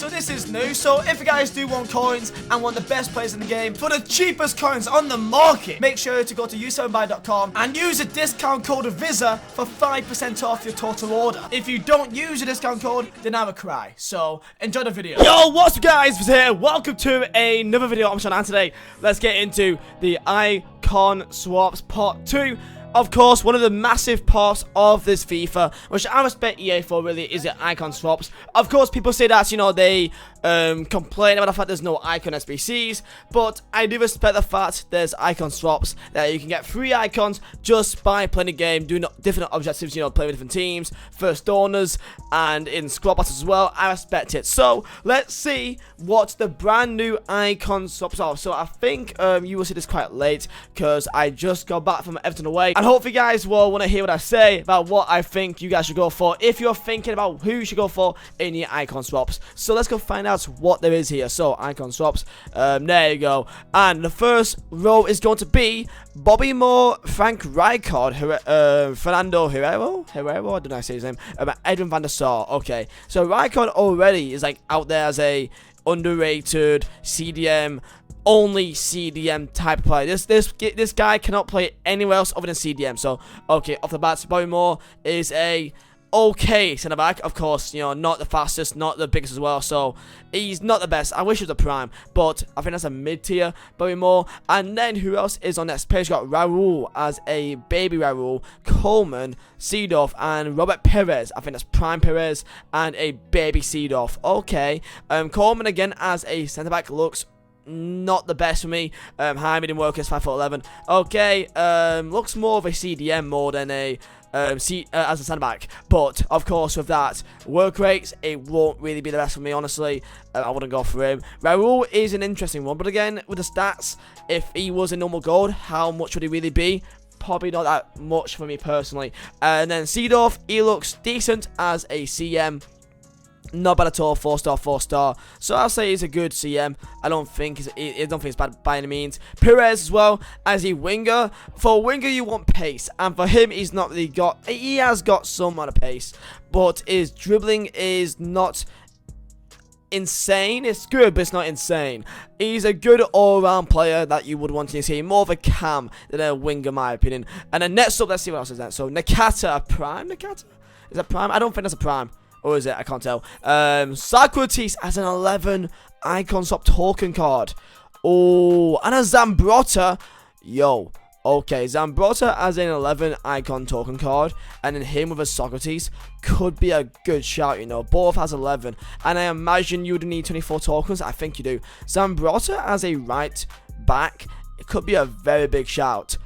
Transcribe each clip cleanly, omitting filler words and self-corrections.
so this is new. So if you guys do want coins and want the best players in the game for the cheapest coins on the market, make sure to go to u7buy.com and use the discount code Vizeh for 5% off your total order. If you don't use the discount code, then I will cry. So enjoy the video. Yo, what's up guys, Vizeh here. Welcome to another video on my channel, and today let's get into the icon swaps part 2. Of course, one of the massive parts of this FIFA, which I respect EA for, really, is the icon swaps. Of course, people say that, you know, they complain about the fact there's no icon SBCs, but I do respect the fact there's icon swaps, that you can get free icons just by playing the game, doing different objectives, you know, playing with different teams, first owners, and in squad battles as well. I respect it. So, let's see what the brand new icon swaps are. So, I think you will see this quite late, because I just got back from Everton away, and hopefully you guys will want to hear what I say about what I think you guys should go for if you're thinking about who you should go for in your icon swaps. So let's go find out what there is here. So icon swaps, there you go. And the first row is going to be Bobby Moore, Frank Rijkaard, Fernando Herrero, I don't know how to say his name, Edwin van der Sar. Okay, so Rijkaard already is like out there as a underrated CDM, only CDM type player. This guy cannot play anywhere else other than CDM. So okay, off the bat, Bobby Moore is a okay centre back. Of course, you know, not the fastest, not the biggest as well. So he's not the best. I wish he was a prime, but I think that's a mid tier Bobby Moore. And then who else is on next page? Got Raul as a baby Raul, Coleman, Seedorf, and Robert Perez. I think that's prime Perez and a baby Seedorf. Okay, Coleman again as a centre back looks not the best for me. High medium workers, 5'11". Okay, looks more of a CDM more than a as a centre back, but of course with that work rates, it won't really be the best for me, honestly. I wouldn't go for him. Raul is an interesting one, but again with the stats, if he was a normal gold, how much would he really be? Probably not that much for me personally. And then Seedorf, he looks decent as a CM. Not bad at all, 4-star, 4-star. So I'll say he's a good CM. I don't think it's bad by any means. Perez as well as a winger. For a winger, you want pace, and for him, he's not really got. He has got some amount of pace, but his dribbling is not insane. It's good, but it's not insane. He's a good all-round player that you would want to see. More of a cam than a winger, in my opinion. And then next up, let's see what else is that. So Nakata, a prime Nakata? Is that prime? I don't think that's a prime. Or is it? I can't tell. Socrates as an 11 icon swap token card. Oh, and a Zambrotta. Yo. Okay, Zambrotta as an 11 icon token card, and then him with a Socrates could be a good shout, you know. Both has 11, and I imagine you would need 24 tokens. I think you do. Zambrotta as a right back, it could be a very big shout.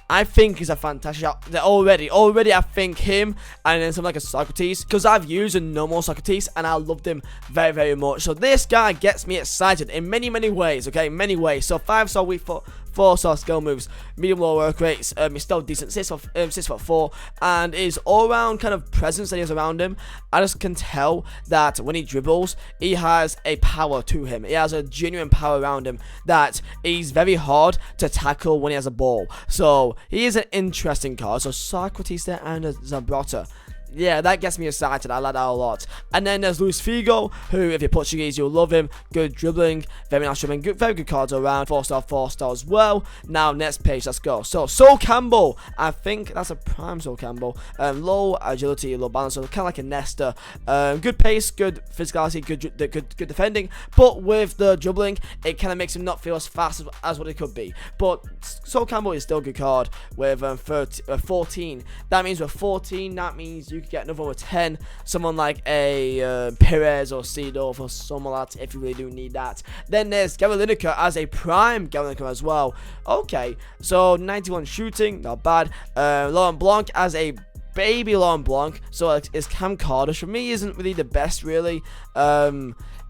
I think he's a fantastic shot. Already I think him and then something like a Socrates, because I've used a normal Socrates and I loved him very, very much. So this guy gets me excited in many, many ways, okay? Many ways. So 5-star weak foot, 4-star skill moves, medium low work rates, he's still decent, 6'4", and his all-round kind of presence that he has around him, I just can tell that when he dribbles, he has a power to him. He has a genuine power around him that he's very hard to tackle when he has a ball. So he is an interesting card. So Socrates there and Zambrotta. Yeah, that gets me excited. I like that a lot. And then there's Luis Figo, who, if you're Portuguese, you'll love him. Good dribbling, very nice dribbling, very good cards around. 4-star, 4-star as well. Now, next page, let's go. So, Sol Campbell. I think that's a prime Sol Campbell. Low agility, low balance, so kind of like a Nesta. Good pace, good physicality, good defending. But with the dribbling, it kind of makes him not feel as fast as what it could be. But Sol Campbell is still a good card with 14. That means with 14, that means you could get another one with 10, someone like a Perez or Seedorf or someone like that if you really do need that. Then there's Gary Lineker as a prime Gary Lineker as well. Okay, so 91 shooting, not bad. Laurent Blanc as a baby Laurent Blanc, so it's Cam Carter. For me, isn't really the best, really.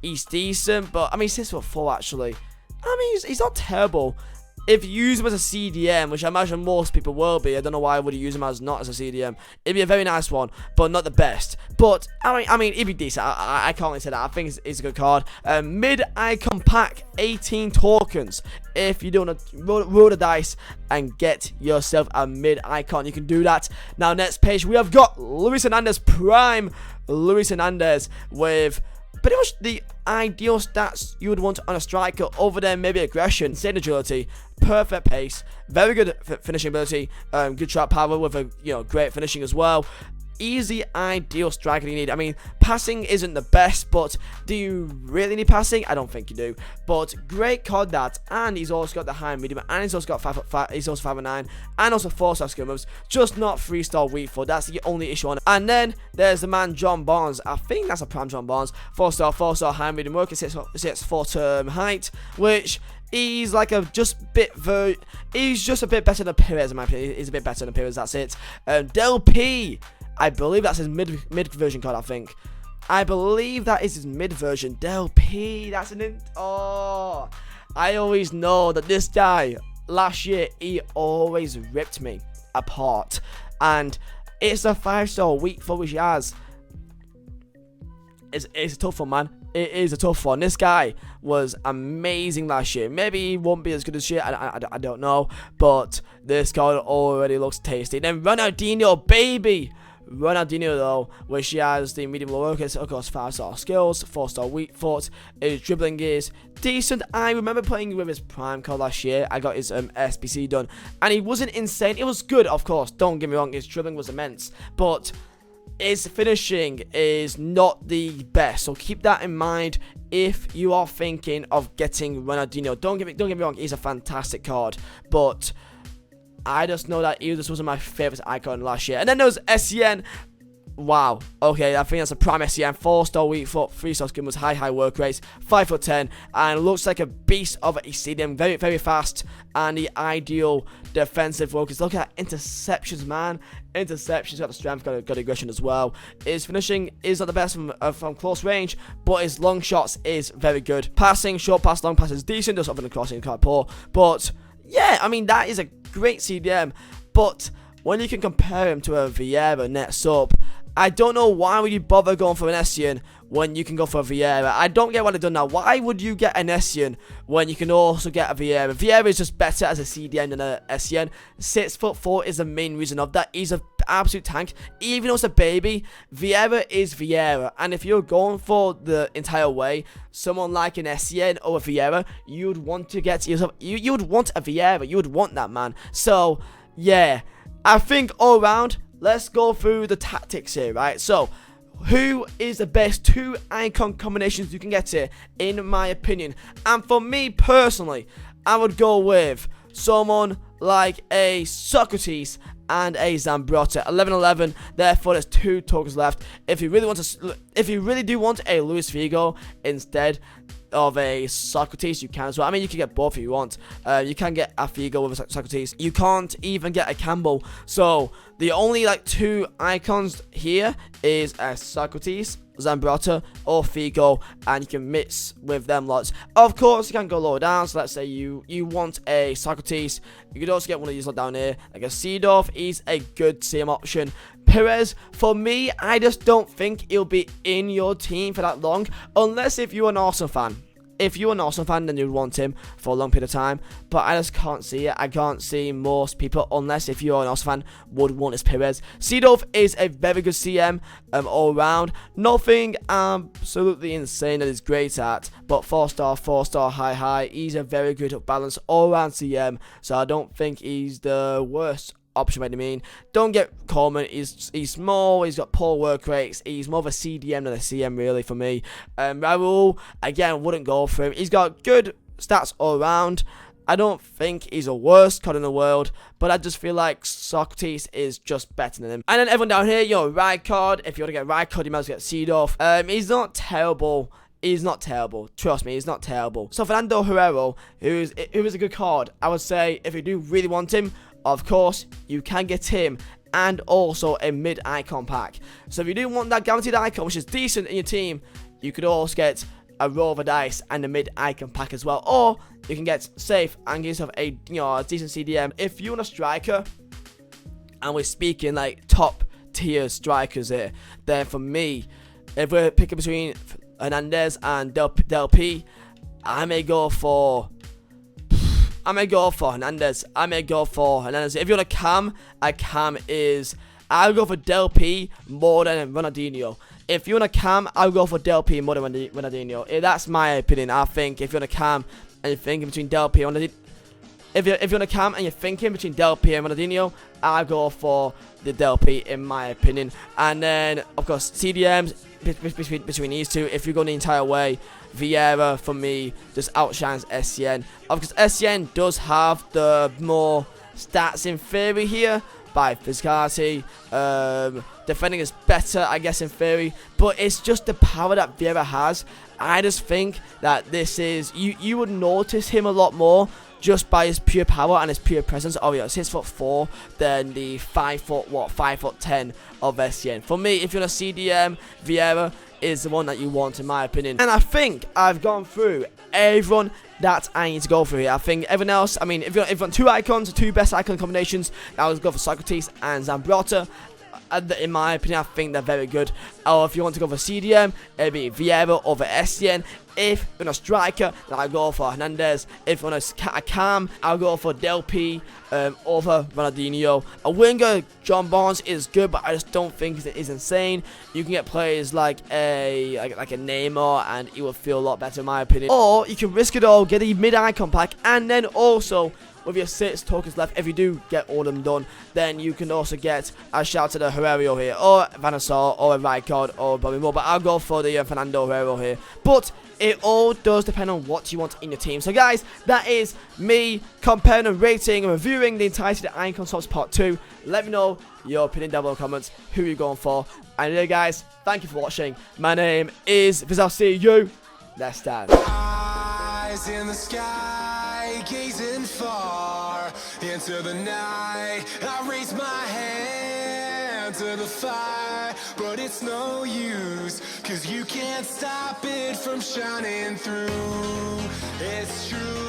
He's decent, but I mean, he's 6'4" actually. I mean, he's not terrible. If you use him as a CDM, which I imagine most people will be, I don't know why I would use him as not as a CDM. It'd be a very nice one, but not the best. But I mean, it'd be decent. I can't really say that. I think it's a good card. Mid icon pack, 18 tokens. If you don't want to roll the dice and get yourself a mid icon, you can do that. Now, next page, we have got Luis Hernandez Prime. Luis Hernandez with pretty much the ideal stats you would want on a striker, other than maybe aggression, insane agility, perfect pace, very good finishing ability, good trap power with a great finishing as well. Easy, ideal striker you need. I mean, passing isn't the best, but do you really need passing? I don't think you do. But great card that, and he's also got the high and medium, and he's also got 5'5", he's also 5'9", and also 4-star skill moves, just not 3-star weak foot. That's the only issue on it. And then there's the man John Barnes. I think that's a prime John Barnes. 4-star high and medium work. It sits 4-term height, which he's like he's just a bit better than Perez in my opinion. He's a bit better than Perez. That's it. Del P, I believe that's his mid version card. I believe that is his mid version. Del P, that's oh, I always know that this guy last year, he always ripped me apart, and it's a 5-star weak foot which he has. It's a tough one, man. It is a tough one. This guy was amazing last year. Maybe he won't be as good as shit. I don't know. But this card already looks tasty. Then Ronaldinho, baby. Ronaldinho, though, which he has the medium low work, of course, 5-star skills, 4-star weak foot. His dribbling is decent. I remember playing with his prime card last year. I got his SBC done, and he wasn't insane. It was good, of course. Don't get me wrong. His dribbling was immense, but his finishing is not the best. So keep that in mind if you are thinking of getting Ronaldinho. Don't get me wrong. He's a fantastic card, but I just know that he just wasn't my favorite icon last year. And then there was SCN. Wow. Okay, I think that's a prime SCN. 4-star weak foot, 3-star skill moves, high work rates, 5'10", and looks like a beast of a stadium. Very, very fast, and the ideal defensive focus. Look at interceptions, man. Interceptions, got the strength, got aggression as well. His finishing is not the best from close range, but his long shots is very good. Passing, short pass, long pass is decent. Just up in the crossing, quite poor. But yeah, I mean, that is a great CDM, but when you can compare him to a Vieira next up, I don't know why would you bother going for an Essien when you can go for a Vieira. I don't get why they've done that. Why would you get an Essien when you can also get a Vieira? Vieira is just better as a CDM than an Essien. 6'4" is the main reason of that. He's an absolute tank. Even though it's a baby, Vieira is Vieira. And if you're going for the entire way, someone like an Essien or a Vieira, you'd want to get yourself. You would want a Vieira. You would want that, man. So yeah, I think all around, let's go through the tactics here, right? So, who is the best 2 icon combinations you can get here, in my opinion? And for me personally, I would go with someone like a Socrates and a Zambrotta. 11-11. Therefore, there's 2 tokens left. If you really do want a Luis Figo instead of a Socrates, you can as well. I mean, you can get both if you want. You can get a Figo with a Socrates. You can't even get a Campbell. So the only 2 icons here is a Socrates, Zambrotta, or Figo, and you can mix with them lots. Of course, you can go lower down. So let's say you want a Socrates. You could also get one of these down here, like a Seedorf. He's a good CM option. Perez, for me, I just don't think he'll be in your team for that long, unless if you're an Arsenal fan. If you're an Arsenal fan, then you'd want him for a long period of time, but I just can't see it. I can't see most people, unless if you're an Arsenal fan, would want his Perez. Seedorf is a very good CM all round. Nothing absolutely insane that he's great at, but 4-star, high. He's a very good balanced all-round CM, so I don't think he's the worst option by any mean. Don't get Coleman. He's small. He's got poor work rates. He's more of a CDM than a CM really for me. Raul, again, wouldn't go for him. He's got good stats all around. I don't think he's the worst card in the world, but I just feel like Socrates is just better than him. And then everyone down here, right card. If you want to get right card, you might as well get Seedorf. He's not terrible. He's not terrible. Trust me, he's not terrible. So Fernando Herrero, who is a good card, I would say if you do really want him, of course, you can get him and also a mid-icon pack. So if you do want that guaranteed icon, which is decent in your team, you could also get a roll of a dice and a mid-icon pack as well. Or you can get safe and get yourself a decent CDM. If you want a striker, and we're speaking like top tier strikers here, then for me, if we're picking between Hernandez and Del P, I may go for Hernandez. If you want a Cam, I'll go for Del P more than Ronaldinho. if you want to cam, I'll go for Del P more than Ronaldinho. That's my opinion. I think if you want to cam and you're thinking between Del P and Ronaldinho, if you want to cam and you're thinking between Del P and Ronaldinho, I'll go for the Del P in my opinion. And then of course CDMs between these two. If you go the entire way, Vieira for me just outshines SCN. Of course SCN does have the more stats in theory here by physicality. Defending is better, I guess, in theory, but it's just the power that Vieira has. I just think that this is you would notice him a lot more just by his pure power and his pure presence. Oh yeah, it's 6'4" than the 5'10" of SCN. For me, if you're on a CDM, Vieira is the one that you want in my opinion. And I think I've gone through everyone that I need to go through here. I think everyone else, I mean, if you want two icons, two best icon combinations, I would go for Socrates and Zambrotta. In my opinion, I think they're very good. Or if you want to go for CDM, it'd be Vieira over SCN. If you're a striker, then I'll go for Hernandez. If you're a cam, I'll go for Del P over Ronaldinho. A winger, John Barnes is good, but I just don't think it is insane. You can get players like a Neymar, and he will feel a lot better in my opinion. Or you can risk it all, get a mid-icon pack, and then also with your 6 tokens left, if you do get all of them done, then you can also get a shout to the Herrero here, or Vanassar, or a Rijkaard, or Bobby Moore. But I'll go for the Fernando Herrero here. But it all does depend on what you want in your team. So guys, that is me comparing and rating and reviewing the entirety of the Icon Swaps Part 2. Let me know your opinion down below in the comments, who you're going for. And yeah guys, thank you for watching. My name is Vizeh. I'll see you next time. Eyes in the sky, gazing far into the night. I raise my hand to the fire, but it's no use, 'cause you can't stop it from shining through. It's true.